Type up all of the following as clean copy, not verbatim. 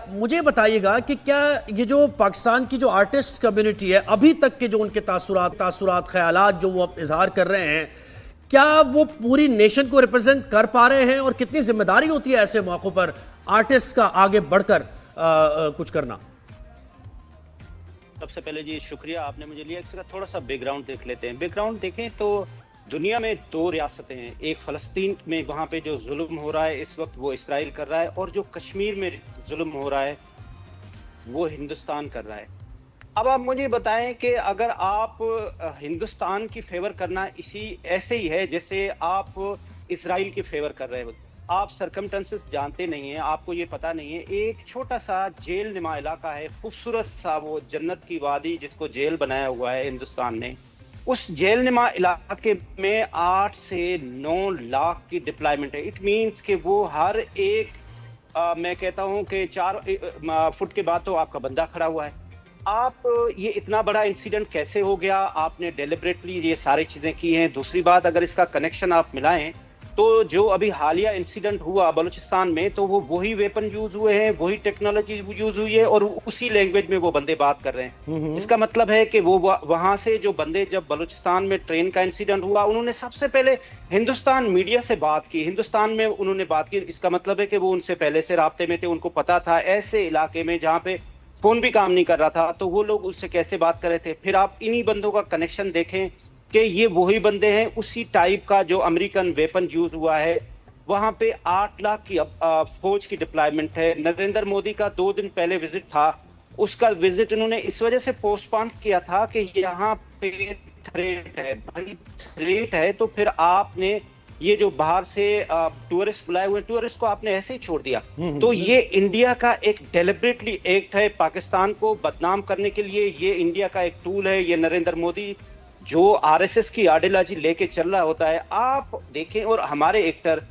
मुझे बताइएगा कि क्या ये जो पाकिस्तान की जो आर्टिस्ट कम्युनिटी है, अभी तक के जो उनके तासुरात ख्यालात जो वो अब इजहार कर रहे हैं, क्या वो पूरी नेशन को रिप्रेजेंट कर पा रहे हैं, और कितनी जिम्मेदारी होती है ऐसे मौकों पर आर्टिस्ट का आगे बढ़कर कुछ करना? सबसे पहले जी शुक्रिया, आपने मुझे लिया। इसका थोड़ा सा बैकग्राउंड देख लेते हैं। बैकग्राउंड देखें तो दुनिया में दो रियासतें हैं, एक फ़लस्तीन में वहाँ पे जो जुल्म हो रहा है इस वक्त वो इसराइल कर रहा है, और जो कश्मीर में जुल्म हो रहा है वो हिंदुस्तान कर रहा है। अब आप मुझे बताएं कि अगर आप हिंदुस्तान की फेवर करना इसी ऐसे ही है जैसे आप इसराइल की फेवर कर रहे हो। आप सरकमटेंसेस जानते नहीं हैं, आपको ये पता नहीं है। एक छोटा सा जेल नुमा इलाका है, खूबसूरत सा, वो जन्नत की वादी जिसको जेल बनाया हुआ है हिंदुस्तान ने, उस जेल नुमा इलाके में 8 से 9 लाख की डिप्लॉयमेंट है। इट मीन्स कि वो हर एक मैं कहता हूँ कि 4 फुट के बाद तो आपका बंदा खड़ा हुआ है। आप ये इतना बड़ा इंसिडेंट कैसे हो गया? आपने डेलिबरेटली ये सारी चीज़ें की हैं। दूसरी बात, अगर इसका कनेक्शन आप मिलाएं तो जो अभी हालिया इंसिडेंट हुआ बलूचिस्तान में, तो वो वही वेपन यूज हुए हैं, वही टेक्नोलॉजी यूज हुई है, और उसी लैंग्वेज में वो बंदे बात कर रहे हैं। इसका मतलब है कि वो वहां से जो बंदे, जब बलूचिस्तान में ट्रेन का इंसिडेंट हुआ, उन्होंने सबसे पहले हिंदुस्तान मीडिया से बात की, हिंदुस्तान में उन्होंने बात की। इसका मतलब है कि वो उनसे पहले से राब्ते में थे, उनको पता था ऐसे इलाके में जहाँ पे फोन भी काम नहीं कर रहा था, तो वो लोग उससे कैसे बात कर रहे थे। फिर आप इन्हीं बंदों का कनेक्शन देखें कि ये वही बंदे हैं, उसी टाइप का जो अमेरिकन वेपन यूज हुआ है। वहां पे 8 लाख की फौज की डिप्लॉयमेंट है। नरेंद्र मोदी का 2 दिन पहले विजिट था, उसका विजिट उन्होंने इस वजह से पोस्टपोन किया था कि यहाँ पे थ्रेट है। भाई थ्रेट है तो फिर आपने ये जो बाहर से टूरिस्ट बुलाए हुए टूरिस्ट को आपने ऐसे ही छोड़ दिया। तो ये इंडिया का एक डेलिबरेटली एक्ट है, पाकिस्तान को बदनाम करने के लिए। ये इंडिया का एक टूल है। ये नरेंद्र मोदी जो आरएसएस की आइडियोलॉजी लेके चल रहा होता है, आप देखें। और हमारे एक्टर,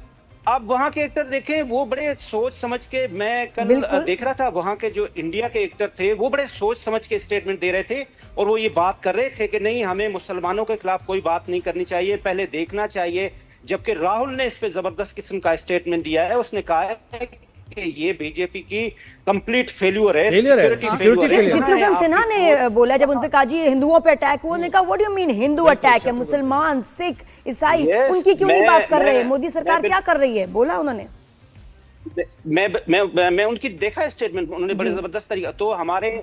आप वहां के एक्टर देखें, वो बड़े सोच समझ के, मैं कल देख रहा था, वहां के जो इंडिया के एक्टर थे वो बड़े सोच समझ के स्टेटमेंट दे रहे थे, और वो ये बात कर रहे थे कि नहीं, हमें मुसलमानों के खिलाफ कोई बात नहीं करनी चाहिए, पहले देखना चाहिए। जबकि राहुल ने इस पे जबरदस्त किस्म का स्टेटमेंट दिया है। उसने कहा है कि ये बीजेपी की कंप्लीट फेल्यूर है, सिक्योरिटी। शत्रुघ्न सिन्हा ने बोला जब उन पे कहा जी हिंदुओं पे अटैक हुआ, उन्होंने कहा what do you mean Hindu attack है? मुसलमान, सिख, ईसाई, उनकी क्यों नहीं बात कर रहे हैं? मोदी सरकार क्या कर रही है? बोला उन्होंने। मैं उनकी देखा स्टेटमेंट, उन्होंने बड़े जबरदस्त तरीका। तो हमारे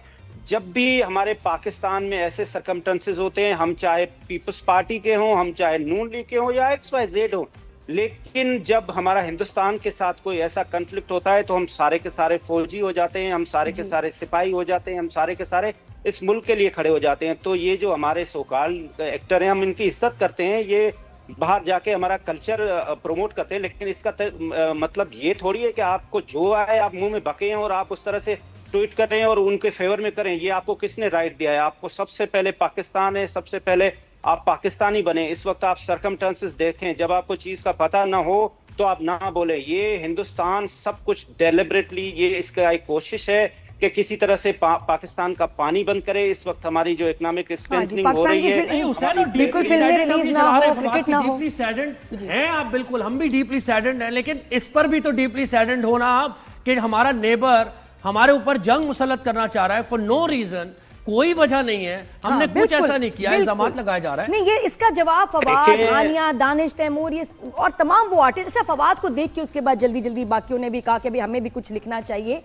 जब भी हमारे पाकिस्तान में ऐसे सरकमस्टेंसेस होते हैं, हम चाहे पीपल्स पार्टी के हों, हम चाहे नून लीग के हों या XYZ हो, लेकिन जब हमारा हिंदुस्तान के साथ कोई ऐसा कॉन्फ्लिक्ट होता है तो हम सारे के सारे फौजी हो जाते हैं, हम सारे के सारे सिपाही हो जाते हैं, हम सारे के सारे इस मुल्क के लिए खड़े हो जाते हैं। तो ये जो हमारे सोकाल एक्टर हैं, हम इनकी इज्जत करते हैं, ये बाहर जाके हमारा कल्चर प्रमोट करते हैं, लेकिन इसका मतलब ये थोड़ी है कि आपको जो आए आप मुंह में बके हैं और आप उस तरह से ट्वीट करें और उनके फेवर में करें। ये आपको किसने राइट दिया है? आपको सबसे पहले पाकिस्तान है, सबसे पहले आप पाकिस्तानी बने। इस वक्त आप सरकमस्टेंसेस देखें, जब आपको चीज का पता ना हो तो आप ना बोले। ये हिंदुस्तान सब कुछ डेलिबरेटली, ये इसका एक कोशिश है कि किसी तरह से पाकिस्तान का पानी बंद करे। इस वक्त हमारी जो इकोनॉमिक स्ट्रेंथनिंग हो रही है, बिल्कुल फिल्में रिलीज ना हो, क्रिकेट ना हो, डीपली सैडेंड हैं आप। बिल्कुल, हम भी डीपली सैडेंड हैं, लेकिन इस पर भी तो डीपली सैडेंड होना आप कि हमारा नेबर हमारे ऊपर जंग मुसल्लत करना चाह रहा है फॉर नो रीजन, कोई वजह नहीं है, हमने कुछ ऐसा नहीं किया, इल्जामात लगाया जा रहा है। नहीं, ये इसका जवाब फवाद, हानिया, दानिश तैमूर, ये और तमाम वो आर्टिस्ट। अच्छा, फवाद को देख के उसके बाद जल्दी जल्दी बाकियों ने भी कहा कि अभी हमें भी कुछ लिखना चाहिए।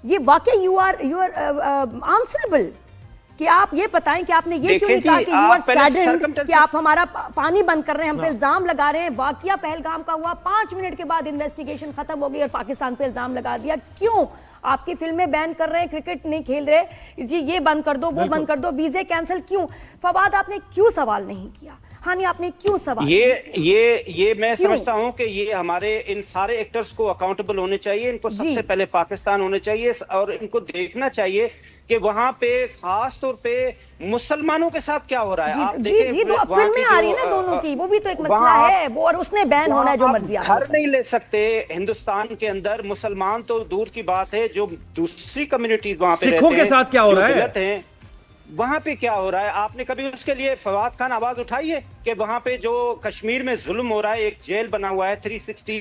ये वाकई यू आर आंसरेबल कि आप ये बताएं कि आपने ये क्यों नहीं कहा कि यू आर सैडेंड कि आप हमारा पानी बंद कर रहे हैं, हम पे इल्जाम लगा रहे हैं। वाकया पहलगाम का हुआ, 5 मिनट के बाद इन्वेस्टिगेशन खत्म हो गई और पाकिस्तान पे इल्जाम लगा दिया। क्यों? आपकी फिल्में बैन कर रहे हैं, क्रिकेट नहीं खेल रहे जी, ये बंद कर दो, वो बंद कर दो, वीजे कैंसिल। क्यों? फवाद, आपने क्यों सवाल नहीं किया? हानि, आपने क्यों सवाल ये मैं समझता हूं कि ये हमारे इन सारे एक्टर्स को अकाउंटेबल होने चाहिए। इनको सबसे पहले पाकिस्तान होने चाहिए और इनको देखना चाहिए कि वहां पे खास तौर पे मुसलमानों के साथ क्या हो रहा है। आप जी जी, तो फिल्में आ रही है ना दोनों की, वो भी तो एक मसला है। वो और उसने बैन होना है जो मर्जी। घर नहीं ले सकते हिंदुस्तान के अंदर, मुसलमान तो दूर की बात है, जो दूसरी कम्युनिटीज वहां पे सिखों के साथ क्या हो रहा है, वहां पे क्या हो रहा है। आपने कभी उसके लिए फवाद खान आवाज उठाई है कि वहां पे जो कश्मीर में जुल्म हो रहा है, एक जेल बना हुआ है 360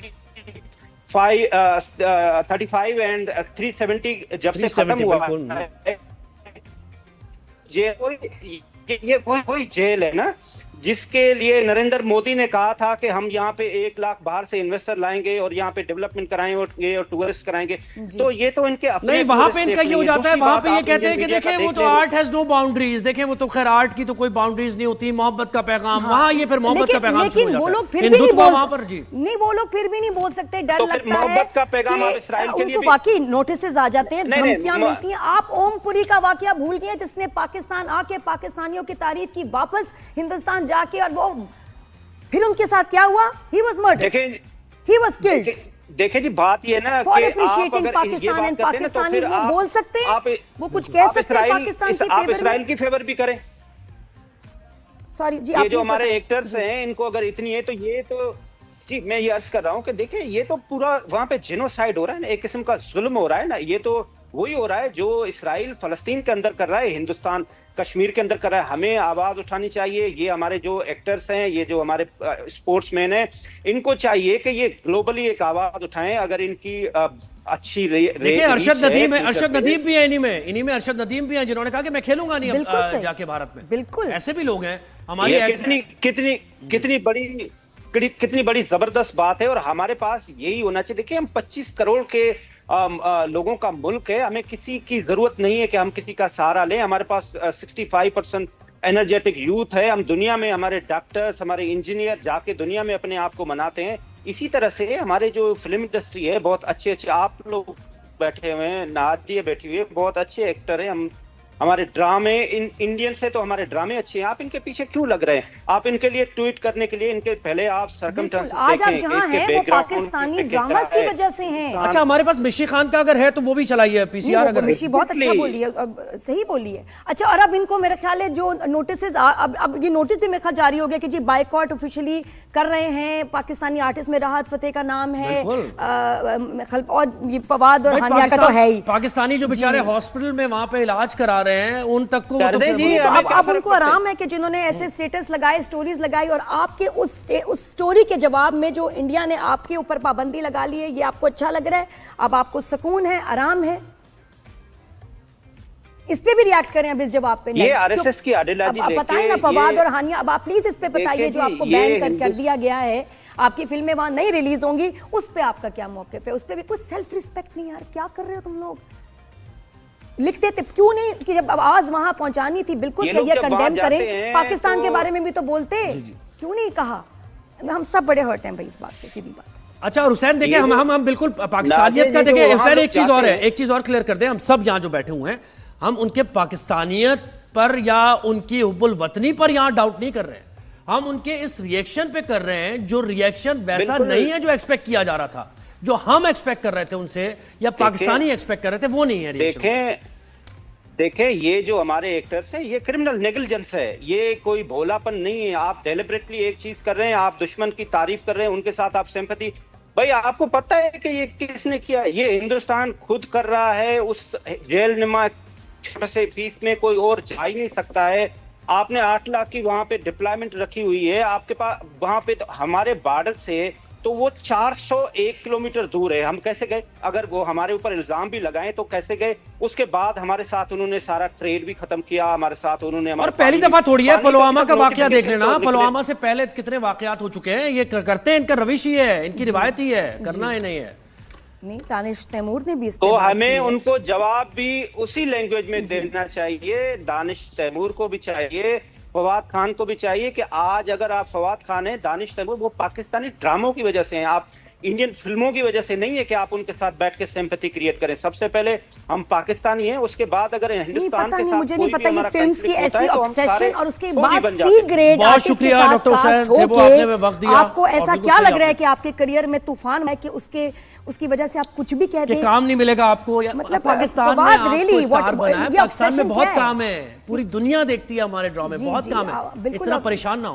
35 एंड 370 जब से खत्म 370 हुआ बिल्कुल। है, ये कोई जेल है ना जिसके लिए नरेंद्र मोदी ने कहा था कि हम यहाँ पे 1 लाख बाहर से इन्वेस्टर लाएंगे और यहाँ पे डेवलपमेंट कराएंगे और टूरिस्ट कराएंगे। तो ये तो इनके अपने नहीं, वहां पे tourist इनका ये safety हो है। जाता है, दूसरी वहां बात पे ये आप कहते हैं कि इंडियन देखें मीडिया वो का तो देख आर्ट हैज नो बाउंड्रीज, देखें वो तो खैर आर्ट की तो कोई बाउंड्रीज नहीं होती, मोहब्बत का पैगाम वहां ये फिर मोहब्बत का पैगाम शुरू हो लेकिन वो जाता लोग है। फिर भी नहीं हिंदुत्व बोल वहां पर जी नहीं, वो लोग फिर भी नहीं बोल सकते, डर तो फिर लगता है मोहब्बत का पैगाम आप कि इस्राइल के लिए उनको भी- वाकई नोटिसेस आ जाते हैं, नहीं, नहीं, धमकियां मिलती हैं। आप ओमपुरी का वाकया भूल गए जिसने पाकिस्तान आके पाकिस्तानियों की तारीफ की, वापस हिंदुस्तान जाके, और वो फिर उनके साथ क्या हुआ? ही वाज मर्डर्ड, देखें ही वाज किल्ड देखिए जी, बात ये ना फॉर कि आप अप्रिशिएटिंग अगर ये पाकिस्तान बात एंड करते हैं ना, तो पाकिस्तानी। फिर वो आप- बोल सकते हैं, आप- वो कुछ कह आप सकते हैं इस्राइल- पाकिस्तान के आप फेवर इस्राइल में। की फेवर भी करें। सॉरी जी, ये आप जो प्लीज हमारे बताएं। एक्टर्स हैं, इनको अगर इतनी है तो ये तो जी मैं ये अर्ज कर रहा हूँ कि देखिए ये तो पूरा वहां पे जेनोसाइड हो रहा है ना, एक किस्म का जुल्म हो रहा है ना। ये तो वही हो रहा है जो इसराइल फलस्तीन के अंदर कर रहा है, हिंदुस्तान कश्मीर के अंदर कर रहा है। हमें आवाज उठानी चाहिए। ये हमारे जो एक्टर्स हैं, ये जो हमारे स्पोर्ट्समैन हैं, इनको चाहिए कि ये ग्लोबली एक आवाज उठाएं। अगर इनकी अच्छी देखिए अरशद नदीम है, future अरशद के लिए। नदीम भी है इन्हीं में अरशद नदीम भी हैं जिन्होंने कहा कि मैं खेलूंगा नहीं बिल्कुल अब सही। जाके भारत में। बिल्कुल। ऐसे भी लोग हैं हमारी ये कितनी बड़ी जबरदस्त बात है। और हमारे पास यही होना चाहिए। देखिए हम 25 करोड़ के लोगों का मुल्क है, हमें किसी की जरूरत नहीं है कि हम किसी का सहारा लें। हमारे पास 65% एनर्जेटिक यूथ है। हम दुनिया में, हमारे डॉक्टर्स, हमारे इंजीनियर जाके दुनिया में अपने आप को मनाते हैं। इसी तरह से हमारे जो फिल्म इंडस्ट्री है, बहुत अच्छे आप लोग बैठे हुए हैं, नाज़िया बैठी हुई है, बहुत अच्छे एक्टर हैं। हमारे ड्रामे इंडियन से तो हमारे ड्रामे अच्छे हैं। आप इनके पीछे क्यों लग रहे हैं? आप इनके लिए ट्वीट करने के लिए इनके पहले आप बिल्कुल, सर्कमस्टेंसेस आज आप देखें, जहां इसके हैं वो background पाकिस्तानी कैसा ड्रामास की है। वजह से हैं। अच्छा हमारे पास मिशी खान का अगर है तो वो भी चलाइए नहीं, पीसीआर वो अगर मिशी बहुत अच्छा Please. बोली है, सही बोली है। अच्छा, और अब इनको मेरे ख्याल है जो नोटिसेस अब ये नोटिस भी मेरे ख्याल जारी हो गया कि जी बाइकआउट ऑफिशियली कर रहे हैं। पाकिस्तानी आर्टिस्ट में राहत फतेह का नाम है, और ये फवाद और भाई, हानिया का तो है ही। पाकिस्तानी जो बेचारे हॉस्पिटल में वहां पे इलाज करा रहे हैं उन तक को वो कर तो दें जी, नहीं, तो हमें अब क्या अब फर्क उनको पड़ता है? आराम है कि जिन्होंने ऐसे स्टेटस लगाए, स्टोरीज लगाई, और आपके उस स्टोरी के जवाब में जो इंडिया ने आपके ऊपर पाबंदी लगा ली है, ये आपको अच्छा लग रहा है? अब आपको सुकून है, आराम है? इस पे भी रिएक्ट करें अब इस जवाब पे। ये नहीं, आरएसएस चुप। की आइडियोलॉजी अब बताएं ना लेके फवाद ये- और हानिया, अब आप प्लीज इस पे बताइए देखिए जो जी, आपको ये बैन कर हिंदुस्तान- दिया गया है, आपकी फिल्में वहां नहीं रिलीज होंगी, उस पे आपका क्या मौकिफ है? उस पे भी कुछ सेल्फ रिस्पेक्ट नहीं? यार क्या कर रहे हो तुम लोग? लिखते थे क्यों नहीं कि जब आवाज वहां पहुंचानी थी, बिल्कुल ये सही लोग है, जब कंडेम वहां करें। जाते हैं पाकिस्तान के तो- बारे में भी तो बोलते, क्यों नहीं कहा? हम सब बड़े हर्ट हैं भाई इस बात से, सीधी बात है। अच्छा और हुसैन देखिए ये हम बिल्कुल पाकिस्तानियत नाज़िया का जी जो देखिए वहाँ हुसैन लोग एक चीज और जाते है, हैं। एक चीज और क्लियर कर दें। हम सब यहाँ जो बैठे हुए हैं हम उनके पाकिस्तानियत पर या उनकी हुब्बुल वतनी पर यहाँ डाउट नहीं कर रहे हैं। हम उनके इस रिएक्शन पे कर रहे हैं जो रिएक्शन वैसा बिल्कुल। नहीं है जो एक्सपेक्ट किया जा रहा था। जो हम एक्सपेक्ट कर रहे थे उनसे या पाकिस्तानी एक्सपेक्ट कर रहे थे वो नहीं है रिएक्शन। देखें ये जो हमारे एक्टर्स हैं, ये क्रिमिनल नेग्लिजेंस है। ये कोई भोलापन नहीं है। आप डेलिबरेटली एक चीज कर रहे हैं, आप दुश्मन की तारीफ कर रहे हैं, उनके साथ आप सिंपैथी। भाई आपको पता है कि ये किसने किया? ये हिंदुस्तान खुद कर रहा है। उस जेल नुमा छोटे से फीस में कोई और जा ही नहीं सकता है। आपने 8 लाख की वहां पे डिप्लॉयमेंट रखी हुई है आपके पास वहां पे। तो हमारे बॉर्डर से तो वो 401 किलोमीटर दूर है। हम कैसे गए? अगर वो हमारे ऊपर इल्जाम भी लगाएं तो कैसे गए? उसके बाद हमारे साथ उन्होंने सारा ट्रेड भी खत्म किया, हमारे साथ उन्होंने और पहली दफा थोड़ी है, पुलवामा का वाकया देख लेना। तो पुलवामा से पहले कितने वाकयात हो चुके हैं। ये करते हैं, इनका रविश ही है, इनकी रिवायत ही है, करना ही नहीं है। नहीं, दानिश तैमूर ने भी इस पे तो बात की हमें है। उनको जवाब भी उसी लैंग्वेज में देना चाहिए। दानिश तैमूर को भी चाहिए, फवाद खान को भी चाहिए कि आज अगर आप फवाद खान है, दानिश तैमूर, वो पाकिस्तानी ड्रामों की वजह से हैं। आप इंडियन फिल्मों की वजह से नहीं है कि आप उनके साथ बैठ के सिंपैथी क्रिएट करें। सबसे पहले हम पाकिस्तानी हैं, उसके बाद अगर नहीं हिंदुस्तान पता के नहीं, साथ मुझे नहीं कोई भी पता ये हमारा फिल्म्स की conflict होता ऐसी है तो हम ऑब्सेशन सारे और उसके फौजी बाद बन जाते सी हैं। ग्रेड बहुत आर्टिस्ट के शुक्रिया साथ डॉक्टर हुसैन, कास्ट थे वो आपने हमें वक्त होके दिया आपको और ऐसा बिल्कुल क्या सही लग रहा है आपने- कि आपके करियर में तूफान है कि उसकी वजह से आप कुछ भी कह कि दें? काम नहीं मिलेगा आपको या मतलब पाकिस्तान में फवाद आपको really, स्टार what- बना है। ये पाकिस्तान में obsession बहुत क्या है? काम है, पूरी दुनिया देखती है हमारे ड्रामे, जी, बहुत जी, काम बिल्कुल है। इतना आप- परेशान ना हो।